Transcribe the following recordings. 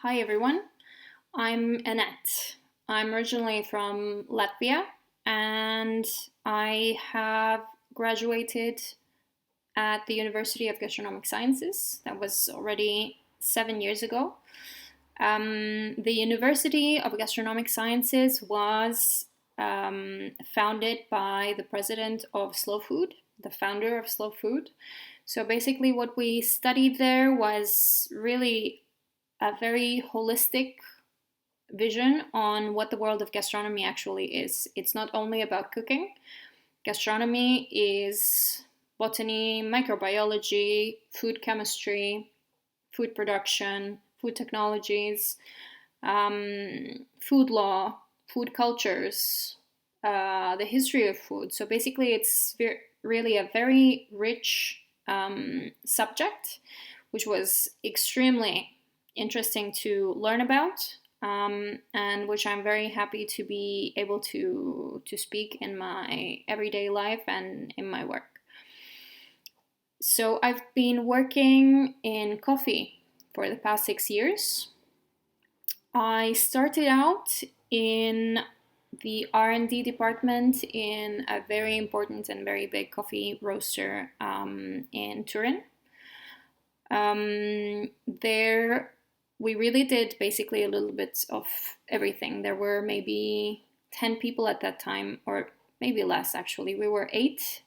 Hi everyone, I'm Annette. I'm originally from Latvia and I have graduated at the University of Gastronomic Sciences. That was already 7 years ago. The University of Gastronomic Sciences was founded by the president of Slow Food, the founder of Slow Food. So basically, what we studied there was really a very holistic vision on what the world of gastronomy actually is. It's not only about cooking. Gastronomy is botany, microbiology, food chemistry, food production, food technologies, food law, food cultures, the history of food. So basically, it's really a very rich subject, which was extremely interesting to learn about, and which I'm very happy to be able to speak in my everyday life and in my work. So I've been working in coffee for the past 6 years. I started out in the R&D department in a very important and very big coffee roaster in Turin. There we really did basically a little bit of everything. There were maybe 10 people at that time, or maybe less actually. We were eight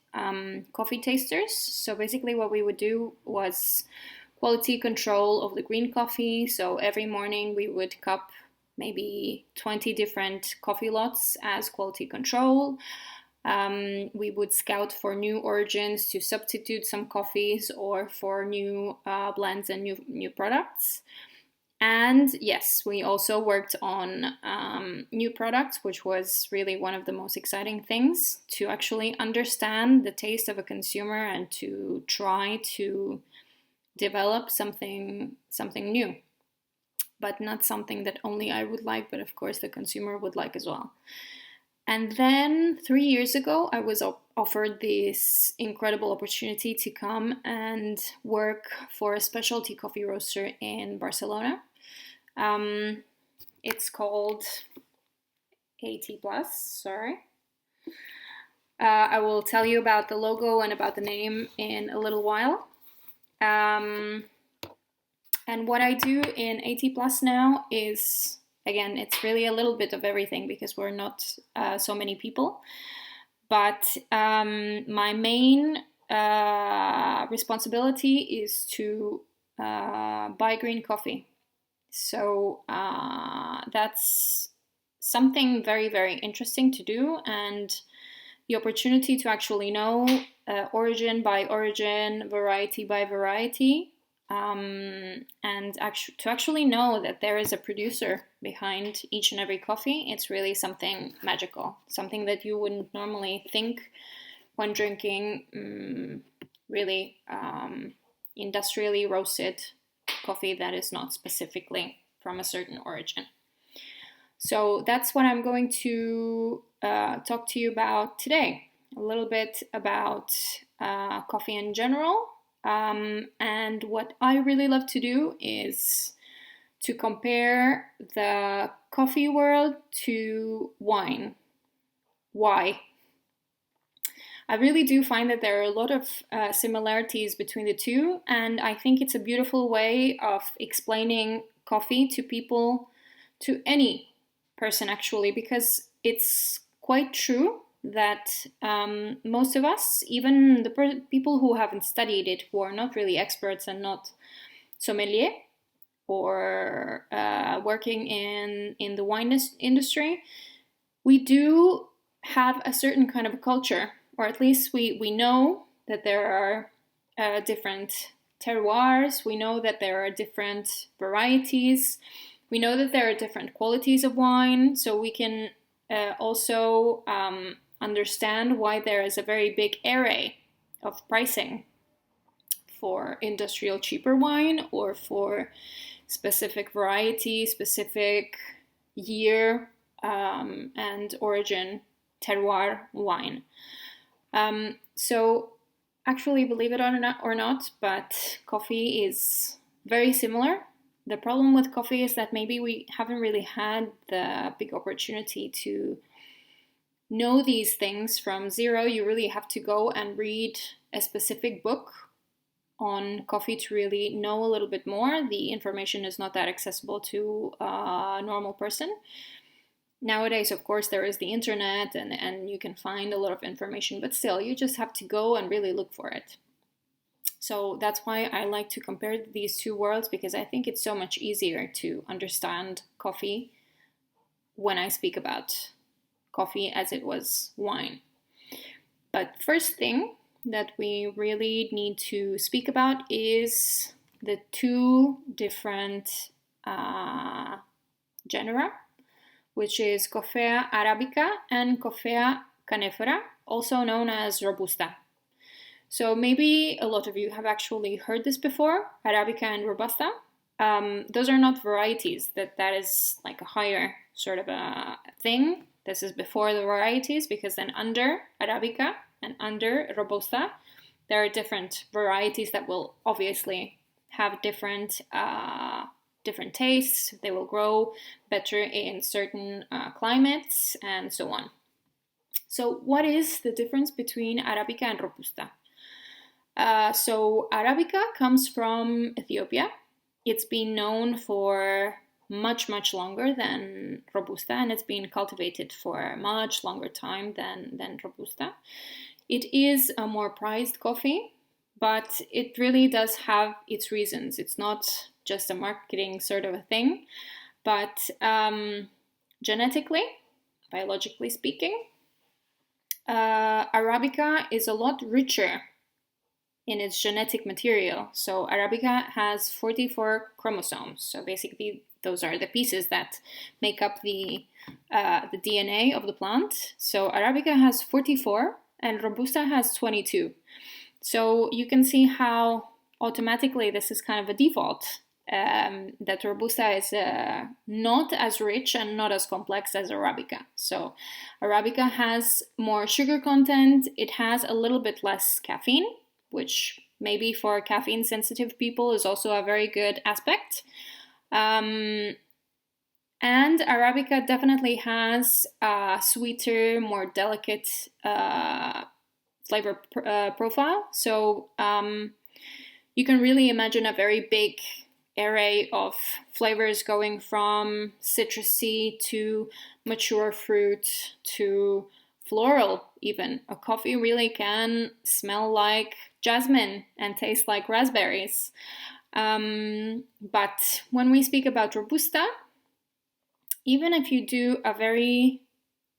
coffee tasters. So basically, what we would do was quality control of the green coffee. So every morning we would cup maybe 20 different coffee lots as quality control. We would scout for new origins to substitute some coffees or for new blends and new products. And yes, we also worked on new products, which was really one of the most exciting things, to actually understand the taste of a consumer and to try to develop something new, but not something that only I would like, but of course the consumer would like as well. And then 3 years ago, I was offered this incredible opportunity to come and work for a specialty coffee roaster in Barcelona. It's called AT Plus, sorry. I will tell you about the logo and about the name in a little while. And what I do in AT Plus now is, again, it's really a little bit of everything because we're not so many people. But my main responsibility is to buy green coffee. So that's something very, very interesting to do. And the opportunity to actually know origin by origin, variety by variety, and to actually know that there is a producer behind each and every coffee, it's really something magical, something that you wouldn't normally think when drinking really industrially roasted coffee that is not specifically from a certain origin. So that's what I'm going to talk to you about today. A little bit about coffee in general. And what I really love to do is to compare the coffee world to wine. Why? I really do find that there are a lot of similarities between the two, and I think it's a beautiful way of explaining coffee to people, to any person actually, because it's quite true that most of us, even the people who haven't studied it, who are not really experts and not sommelier or working in the wine industry, we do have a certain kind of a culture, or at least we know that there are different terroirs, we know that there are different varieties, we know that there are different qualities of wine, so we can also understand why there is a very big array of pricing for industrial cheaper wine or for specific variety, specific year and origin terroir wine. So actually, believe it or not, but coffee is very similar, the problem with coffee is that maybe we haven't really had the big opportunity to know these things from zero. You really have to go and read a specific book on coffee to really know a little bit more. The information is not that accessible to a normal person. Nowadays, of course, there is the internet and you can find a lot of information, but still, you just have to go and really look for it. So that's why I like to compare these two worlds, because I think it's so much easier to understand coffee when I speak about coffee as it was wine. But first thing that we really need to speak about is the two different genera, which is Coffea arabica and Coffea canephora, also known as Robusta. So maybe a lot of you have actually heard this before, Arabica and Robusta. Those are not varieties, that is like a higher sort of a thing. This is before the varieties, because then under Arabica and under Robusta, there are different varieties that will obviously have different tastes. They will grow better in certain climates and so on. So what is the difference between Arabica and Robusta? So Arabica comes from Ethiopia. It's been known for much, much longer than Robusta, and it's been cultivated for a much longer time than Robusta. It is a more prized coffee, but it really does have its reasons. It's not just a marketing sort of a thing, but genetically, biologically speaking, Arabica is a lot richer in its genetic material. So Arabica has 44 chromosomes. So basically, those are the pieces that make up the DNA of the plant. So Arabica has 44 and Robusta has 22. So you can see how automatically this is kind of a default, that Robusta is not as rich and not as complex as Arabica. So Arabica has more sugar content. It has a little bit less caffeine, which maybe for caffeine sensitive people is also a very good aspect. And Arabica definitely has a sweeter, more delicate flavor profile. So you can really imagine a very big array of flavors going from citrusy to mature fruit to floral even. A coffee really can smell like jasmine and taste like raspberries. But when we speak about Robusta, even if you do a very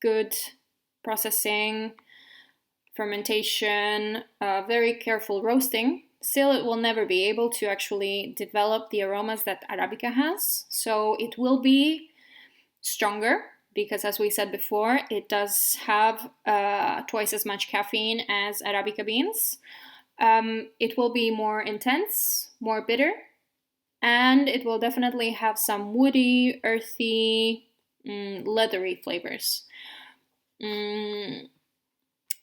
good processing, fermentation, very careful roasting, still it will never be able to actually develop the aromas that Arabica has. So it will be stronger, because as we said before, it does have twice as much caffeine as Arabica beans. It will be more intense, more bitter, and it will definitely have some woody, earthy, leathery flavors.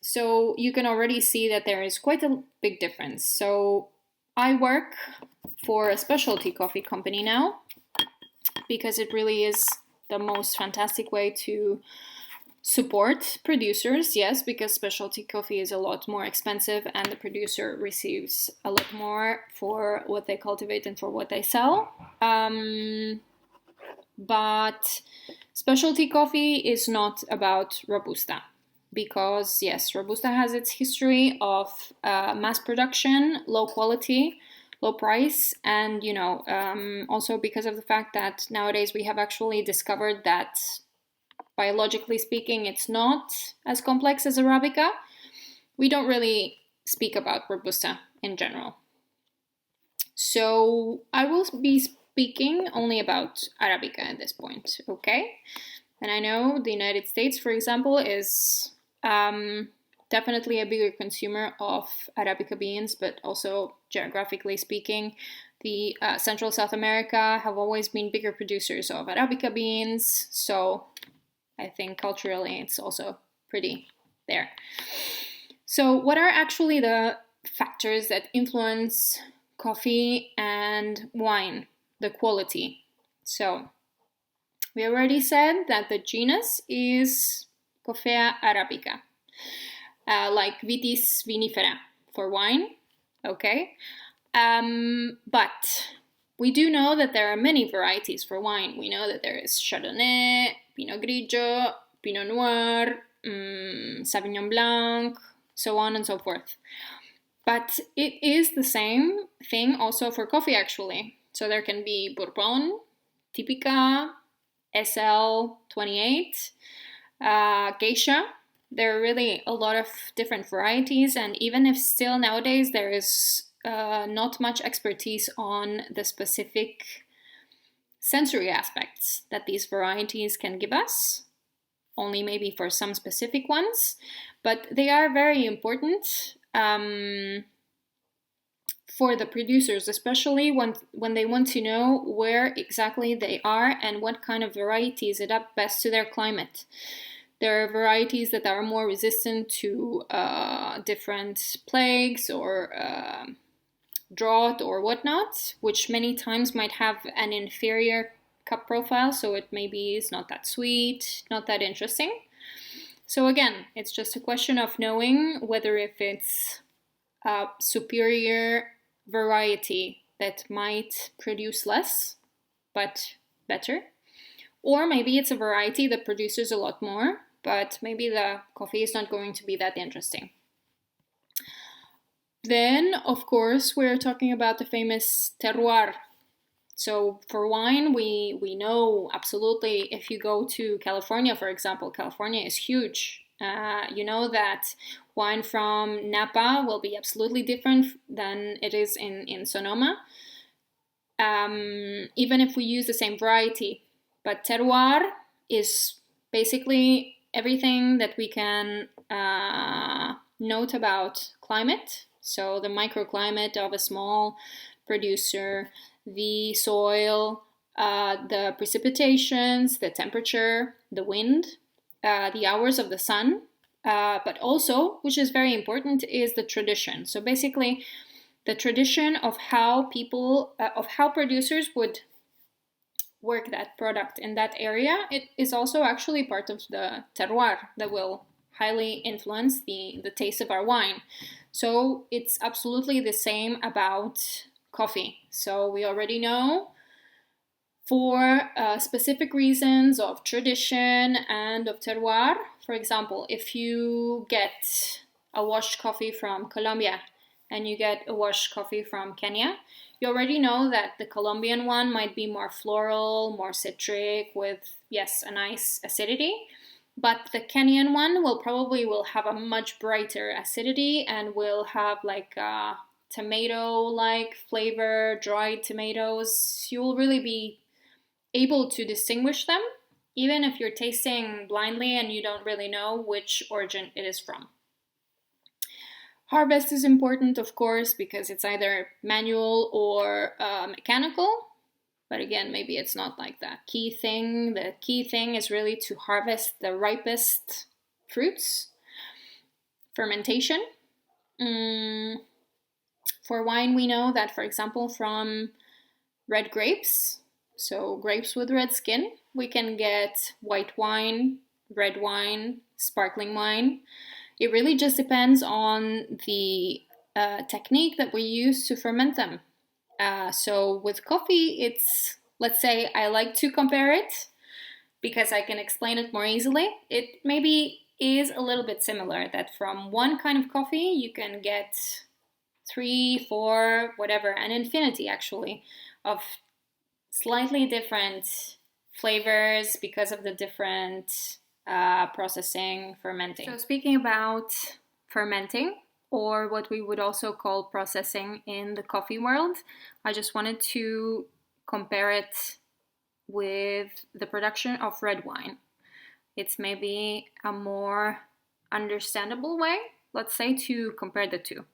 So you can already see that there is quite a big difference. So I work for a specialty coffee company now, because it really is the most fantastic way to support producers. Yes, because specialty coffee is a lot more expensive and the producer receives a lot more for what they cultivate and for what they sell. But specialty coffee is not about Robusta, because yes, Robusta has its history of mass production, low quality, low price, and also because of the fact that nowadays we have actually discovered that biologically speaking it's not as complex as Arabica. We don't really speak about Robusta in general. So I will be speaking only about Arabica at this point, okay? And I know the United States, for example, is definitely a bigger consumer of Arabica beans, but also geographically speaking, the Central South America have always been bigger producers of Arabica beans. So I think culturally it's also pretty there. So what are actually the factors that influence coffee and wine? the quality. So we already said that the genus is Coffea arabica, like Vitis vinifera for wine. Okay, but we do know that there are many varieties for wine. We know that there is Chardonnay, Pinot Grigio, Pinot Noir, Sauvignon Blanc, so on and so forth. But it is the same thing also for coffee, actually. So there can be Bourbon, Typica, SL28, Geisha. There are really a lot of different varieties, and even if still nowadays there is not much expertise on the specific sensory aspects that these varieties can give us, only maybe for some specific ones, but they are very important for the producers, especially when they want to know where exactly they are and what kind of varieties adapt best to their climate. There are varieties that are more resistant to different plagues or drought or whatnot, which many times might have an inferior cup profile, so it maybe is not that sweet, not that interesting. So again, it's just a question of knowing whether if it's a superior variety that might produce less but better, or maybe it's a variety that produces a lot more, but maybe the coffee is not going to be that interesting. Then, of course, we're talking about the famous terroir. So for wine, we know absolutely, if you go to California, for example, California is huge. You know that wine from Napa will be absolutely different than it is in Sonoma, even if we use the same variety. But terroir is basically everything that we can note about climate. So the microclimate of a small producer, the soil, the precipitations, the temperature, the wind, the hours of the sun, but also, which is very important, is the tradition. So basically, the tradition of how producers would work that product in that area, it is also actually part of the terroir that will highly influence the taste of our wine. So it's absolutely the same about coffee. So we already know for specific reasons of tradition and of terroir. For example, if you get a washed coffee from Colombia and you get a washed coffee from Kenya, you already know that the Colombian one might be more floral, more citric, with, yes, a nice acidity. But the Kenyan one will have a much brighter acidity and will have like a tomato-like flavor, dried tomatoes. You will really be able to distinguish them, even if you're tasting blindly and you don't really know which origin it is from. Harvest is important, of course, because it's either manual or mechanical. But again, maybe it's not like the key thing. The key thing is really to harvest the ripest fruits. Fermentation. For wine, we know that, for example, from red grapes, so grapes with red skin, we can get white wine, red wine, sparkling wine. It really just depends on the technique that we use to ferment them. So with coffee, it's, let's say, I like to compare it because I can explain it more easily. It maybe is a little bit similar, that from one kind of coffee you can get 3, 4, whatever, an infinity actually of slightly different flavors because of the different processing, fermenting. So speaking about fermenting, or what we would also call processing in the coffee world, I just wanted to compare it with the production of red wine. It's maybe a more understandable way, let's say, to compare the two.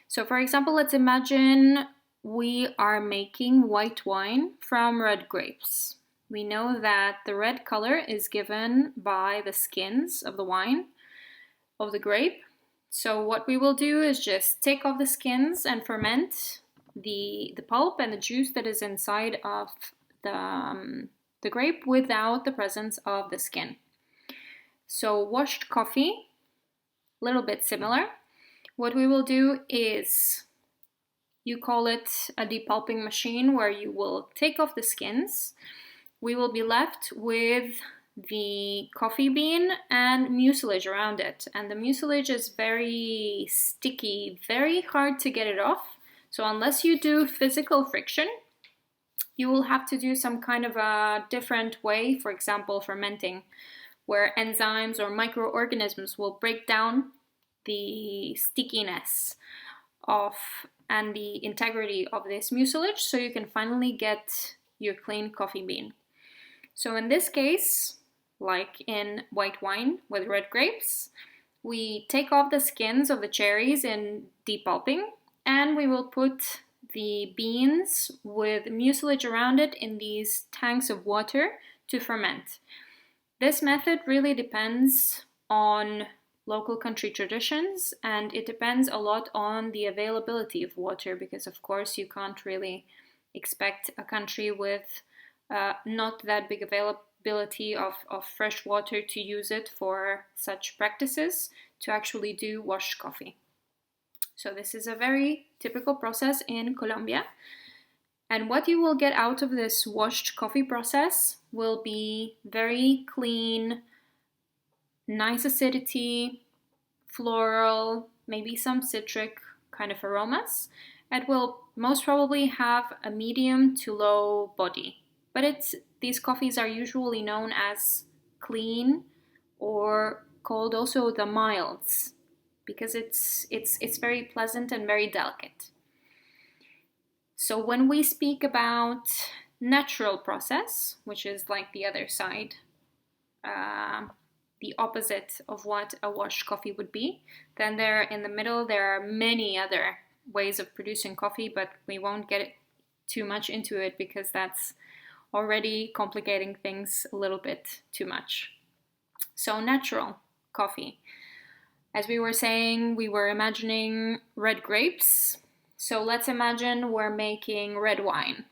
So for example, let's imagine we are making white wine from red grapes. We know that the red color is given by the skins of the wine, of the grape. So what we will do is just take off the skins and ferment the pulp and the juice that is inside of the grape without the presence of the skin. So washed coffee, a little bit similar. What we will do is, you call it a depulping machine, where you will take off the skins. We will be left with the coffee bean and mucilage around it. And the mucilage is very sticky, very hard to get it off. So unless you do physical friction, you will have to do some kind of a different way, for example, fermenting, where enzymes or microorganisms will break down the stickiness of and the integrity of this mucilage, so you can finally get your clean coffee bean. So in this case, like in white wine with red grapes, we take off the skins of the cherries in depulping, and we will put the beans with mucilage around it in these tanks of water to ferment. This method really depends on local country traditions, and it depends a lot on the availability of water, because of course you can't really expect a country with not that big availability of fresh water to use it for such practices to actually do washed coffee. So this is a very typical process in Colombia. And what you will get out of this washed coffee process will be very clean, nice acidity, floral, maybe some citric kind of aromas. It will most probably have a medium to low body. But these coffees are usually known as clean, or called also the milds, because it's very pleasant and very delicate. So when we speak about natural process, which is like the other side, the opposite of what a washed coffee would be, then there in the middle there are many other ways of producing coffee, but we won't get too much into it because that's already complicating things a little bit too much. So natural coffee. As we were saying, we were imagining red grapes. So let's imagine we're making red wine.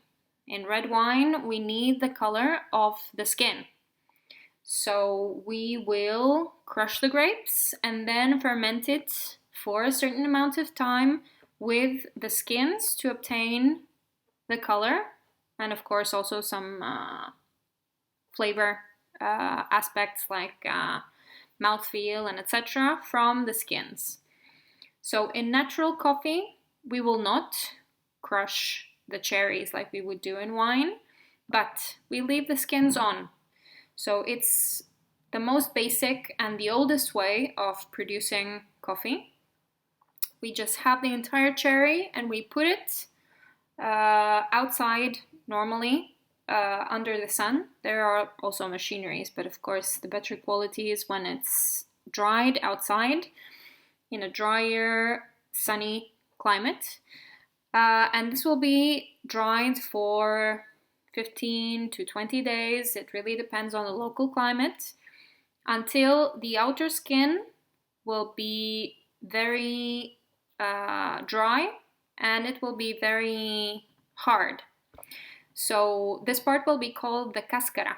In red wine, we need the color of the skin. So we will crush the grapes and then ferment it for a certain amount of time with the skins to obtain the color, and of course also some flavor aspects like mouthfeel and etc. from the skins. So in natural coffee, we will not crush the cherries like we would do in wine, but we leave the skins on. So it's the most basic and the oldest way of producing coffee. We just have the entire cherry and we put it outside normally under the sun. There are also machineries, but of course the better quality is when it's dried outside in a drier, sunny climate. And this will be dried for 15 to 20 days. It really depends on the local climate, until the outer skin will be very dry and it will be very hard. So this part will be called the cáscara,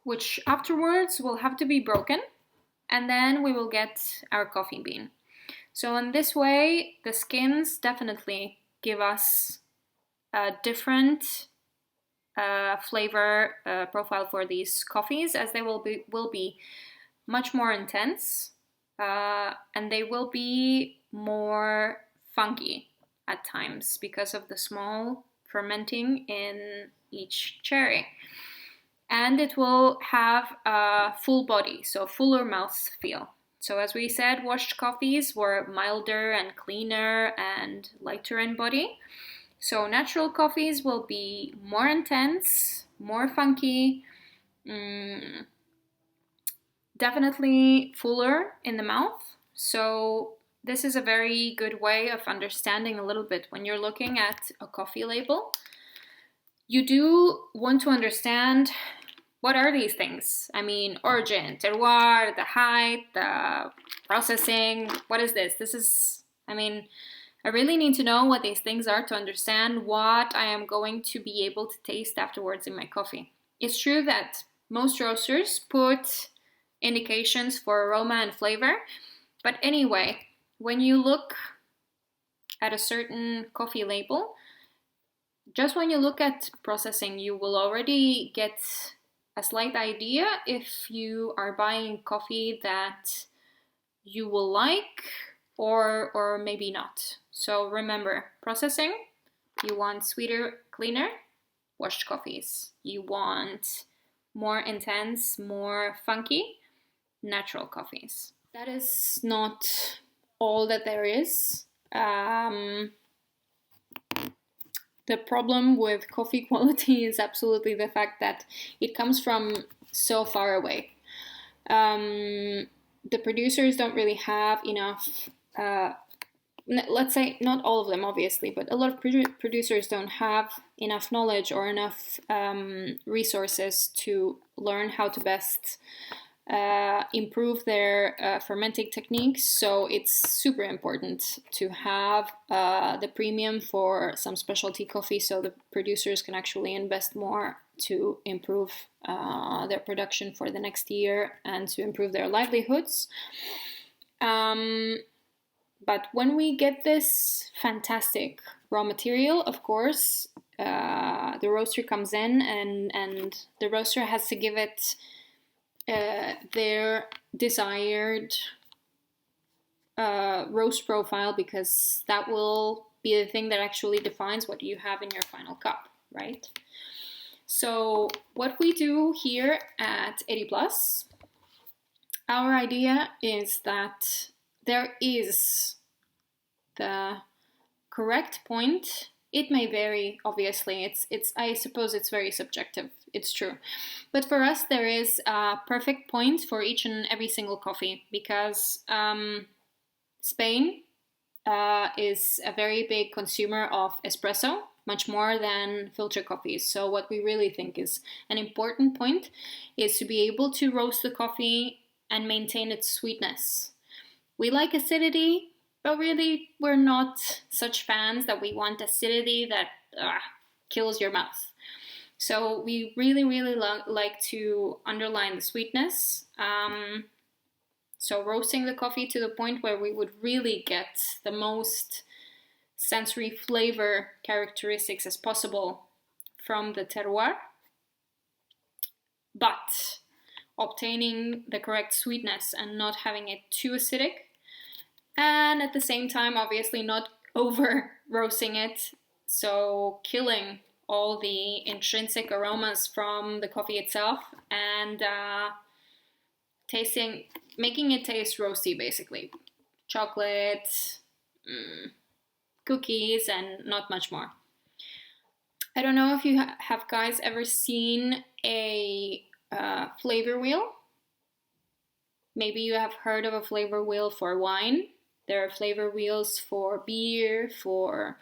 which afterwards will have to be broken, and then we will get our coffee bean. So in this way, the skins definitely give us a different flavor profile for these coffees, as they will be much more intense, and they will be more funky at times because of the small fermenting in each cherry. And it will have a full body, so fuller mouth feel. So as we said, washed coffees were milder and cleaner and lighter in body. So natural coffees will be more intense, more funky, definitely fuller in the mouth. So this is a very good way of understanding a little bit when you're looking at a coffee label. You do want to understand, what are these things? I mean, origin, terroir, the height, the processing. What is this? This is, I mean, I really need to know what these things are to understand what I am going to be able to taste afterwards in my coffee. It's true that most roasters put indications for aroma and flavor, but anyway, when you look at a certain coffee label, just when you look at processing, you will already get a slight idea if you are buying coffee that you will like or maybe not. So remember, processing, you want sweeter, cleaner, washed coffees. You want more intense, more funky, natural coffees. That is not all that there is. The problem with coffee quality is absolutely the fact that it comes from so far away. The producers don't really have enough, let's say not all of them obviously, but a lot of producers don't have enough knowledge or enough resources to learn how to best improve their fermenting techniques. So it's super important to have the premium for some specialty coffee so the producers can actually invest more to improve their production for the next year and to improve their livelihoods. But when we get this fantastic raw material, of course, the roaster comes in and the roaster has to give it their desired roast profile, because that will be the thing that actually defines what you have in your final cup, right? So what we do here at 80 Plus, our idea is that there is the correct point. It may vary, obviously. It's I suppose it's very subjective. It's true. But for us, there is a perfect point for each and every single coffee, because Spain is a very big consumer of espresso, much more than filter coffees. So what we really think is an important point is to be able to roast the coffee and maintain its sweetness. We like acidity, but really we're not such fans that we want acidity that kills your mouth. So we really like to underline the sweetness. So roasting the coffee to the point where we would really get the most sensory flavor characteristics as possible from the terroir, but obtaining the correct sweetness and not having it too acidic, and at the same time obviously not over roasting it, so killing all the intrinsic aromas from the coffee itself and making it taste roasty, basically. Chocolate, cookies, and not much more. I don't know if you have guys ever seen a flavor wheel. Maybe you have heard of a flavor wheel for wine. There are flavor wheels for beer, for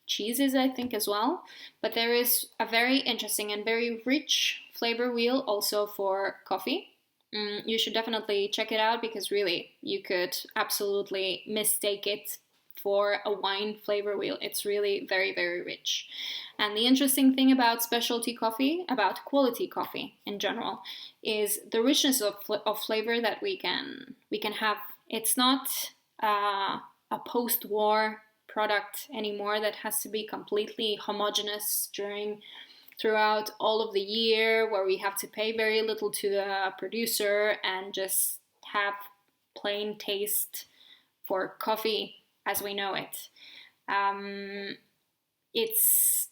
cheeses, I think, as well. But there is a very interesting and very rich flavor wheel also for coffee. You should definitely check it out, because really you could absolutely mistake it for a wine flavor wheel. It's really very, very rich. And the interesting thing about specialty coffee, about quality coffee in general, is the richness of flavor that we can have. It's not a post-war product anymore that has to be completely homogeneous throughout all of the year, where we have to pay very little to the producer and just have plain taste for coffee as we know it. It's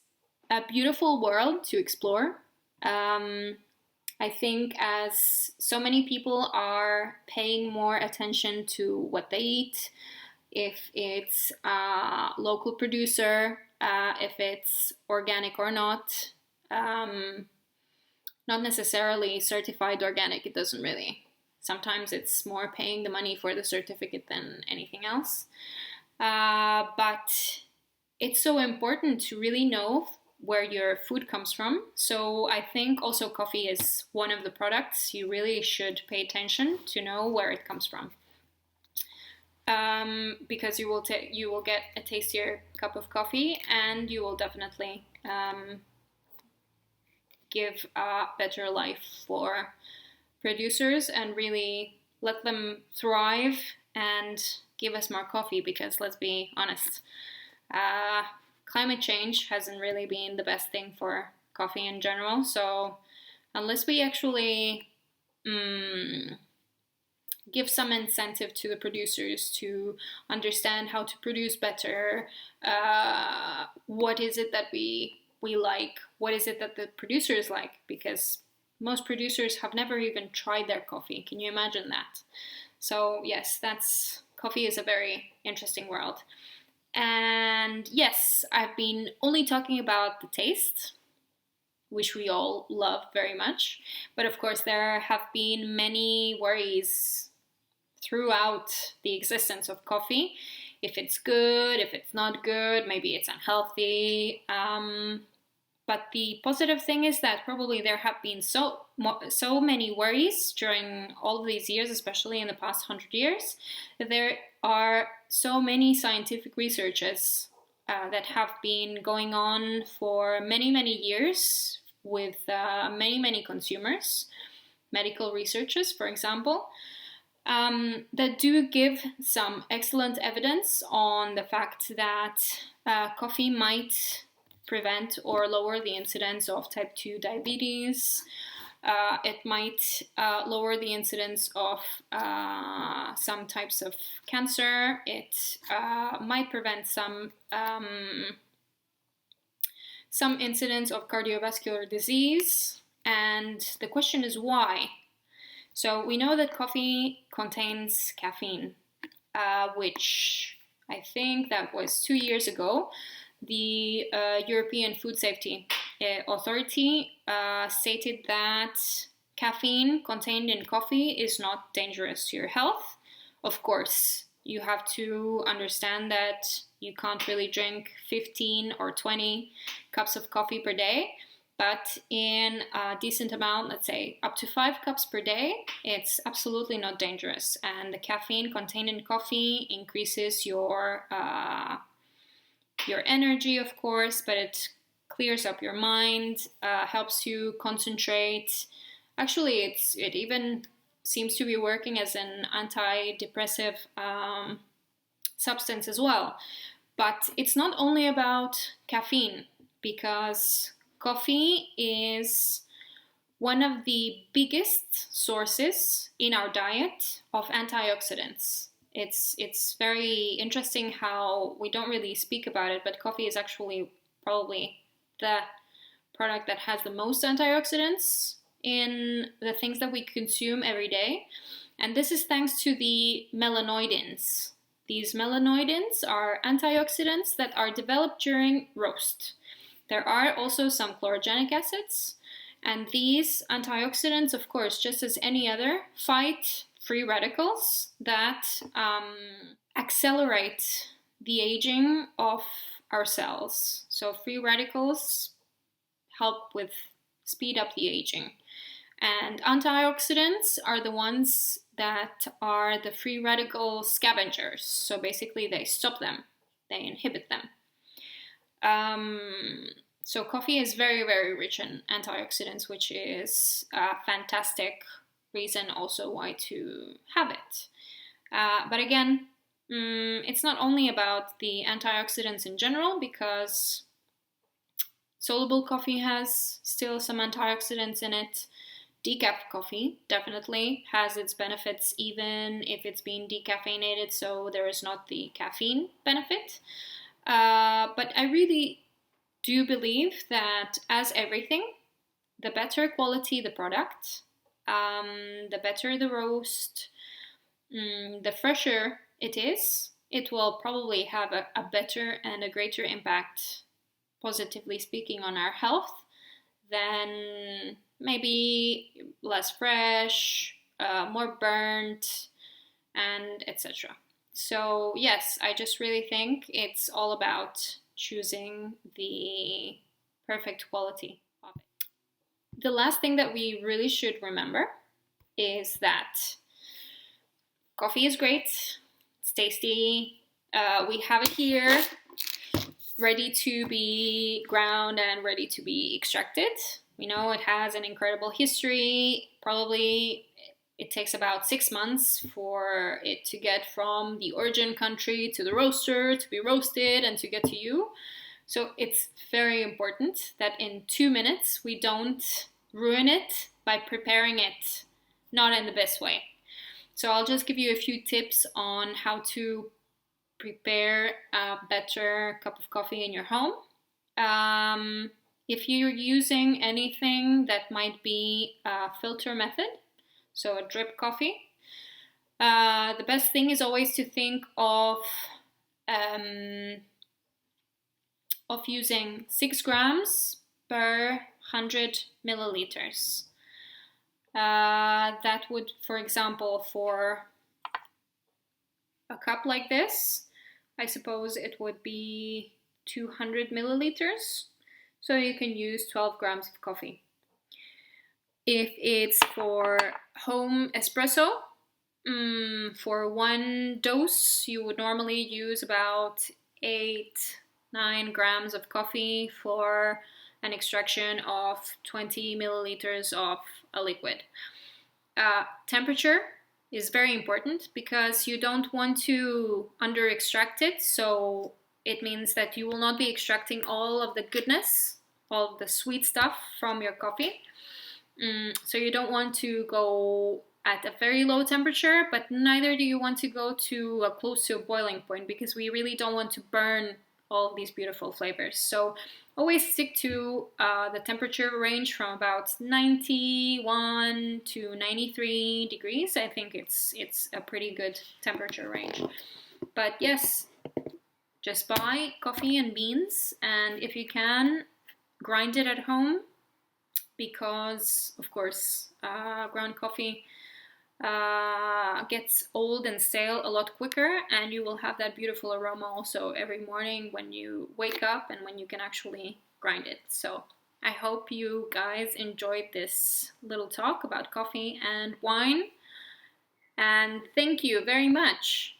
a beautiful world to explore. I think as so many people are paying more attention to what they eat, if it's a local producer, if it's organic or not, not necessarily certified organic, it doesn't really. Sometimes it's more paying the money for the certificate than anything else. But it's so important to really know where your food comes from. So I think also coffee is one of the products you really should pay attention to know where it comes from. because you will get a tastier cup of coffee, and you will definitely give a better life for producers and really let them thrive and give us more coffee, because let's be honest, climate change hasn't really been the best thing for coffee in general. So unless we actually give some incentive to the producers to understand how to produce better, what is it that we like, what is it that the producers like, because most producers have never even tried their coffee. Can you imagine that? So yes, coffee is a very interesting world. And yes, I've been only talking about the taste, which we all love very much. But of course, there have been many worries throughout the existence of coffee. If it's good, if it's not good, maybe it's unhealthy. But the positive thing is that probably there have been so many worries during all of these years, especially in the past 100 years, that there are so many scientific researches that have been going on for many, many years with many consumers, medical researchers, for example, that do give some excellent evidence on the fact that coffee might prevent or lower the incidence of type 2 diabetes. It might lower the incidence of some types of cancer. It might prevent some incidence of cardiovascular disease. And the question is why? So we know that coffee contains caffeine, which I think that was 2 years ago. The European Food Safety Authority stated that caffeine contained in coffee is not dangerous to your health. Of course, you have to understand that you can't really drink 15 or 20 cups of coffee per day, but in a decent amount, let's say up to 5 cups per day, it's absolutely not dangerous. And the caffeine contained in coffee increases your energy, of course, but it clears up your mind, helps you concentrate. Actually, it even seems to be working as an antidepressive substance as well. But it's not only about caffeine, because coffee is one of the biggest sources in our diet of antioxidants. It's very interesting how we don't really speak about it, but coffee is actually probably the product that has the most antioxidants in the things that we consume every day. And this is thanks to the melanoidins. These melanoidins are antioxidants that are developed during roast. There are also some chlorogenic acids, and these antioxidants, of course, just as any other, fight free radicals that accelerate the aging of our cells. So free radicals help with speed up the aging. And antioxidants are the ones that are the free radical scavengers. So basically they stop them, they inhibit them. So coffee is very, very rich in antioxidants, which is a fantastic reason also why to have it. But again, it's not only about the antioxidants in general, because soluble coffee has still some antioxidants in it. Decaf coffee definitely has its benefits, even if it's been decaffeinated, so there is not the caffeine benefit. But I really do believe that, as everything, the better quality the product, the better the roast, the fresher it is, it will probably have a better and a greater impact, positively speaking, on our health than maybe less fresh, more burnt, and etc. So yes, I just really think it's all about choosing the perfect quality of it. The last thing that we really should remember is that coffee is great, It's tasty. We have it here, ready to be ground and ready to be extracted. We know it has an incredible history. Probably it takes about 6 months for it to get from the origin country to the roaster, to be roasted, and to get to you. So it's very important that in 2 minutes we don't ruin it by preparing it not in the best way. So I'll just give you a few tips on how to prepare a better cup of coffee in your home. If you're using anything that might be a filter method, so a drip coffee, the best thing is always to think of using 6 grams per 100 milliliters. That would, for example, for a cup like this, I suppose it would be 200 milliliters. So you can use 12 grams of coffee. If it's for home espresso, for one dose, you would normally use about 8-9 grams of coffee for an extraction of 20 milliliters of a liquid. Temperature is very important because you don't want to under extract it, so it means that you will not be extracting all of the goodness, all of the sweet stuff from your coffee. So you don't want to go at a very low temperature, but neither do you want to go to close to a boiling point, because we really don't want to burn all of these beautiful flavors. So always stick to the temperature range from about 91 to 93 degrees. I think it's a pretty good temperature range. But yes, just buy coffee and beans, and if you can, grind it at home, because of course ground coffee gets old and stale a lot quicker, and you will have that beautiful aroma also every morning when you wake up and when you can actually grind it. So I hope you guys enjoyed this little talk about coffee and wine, and thank you very much.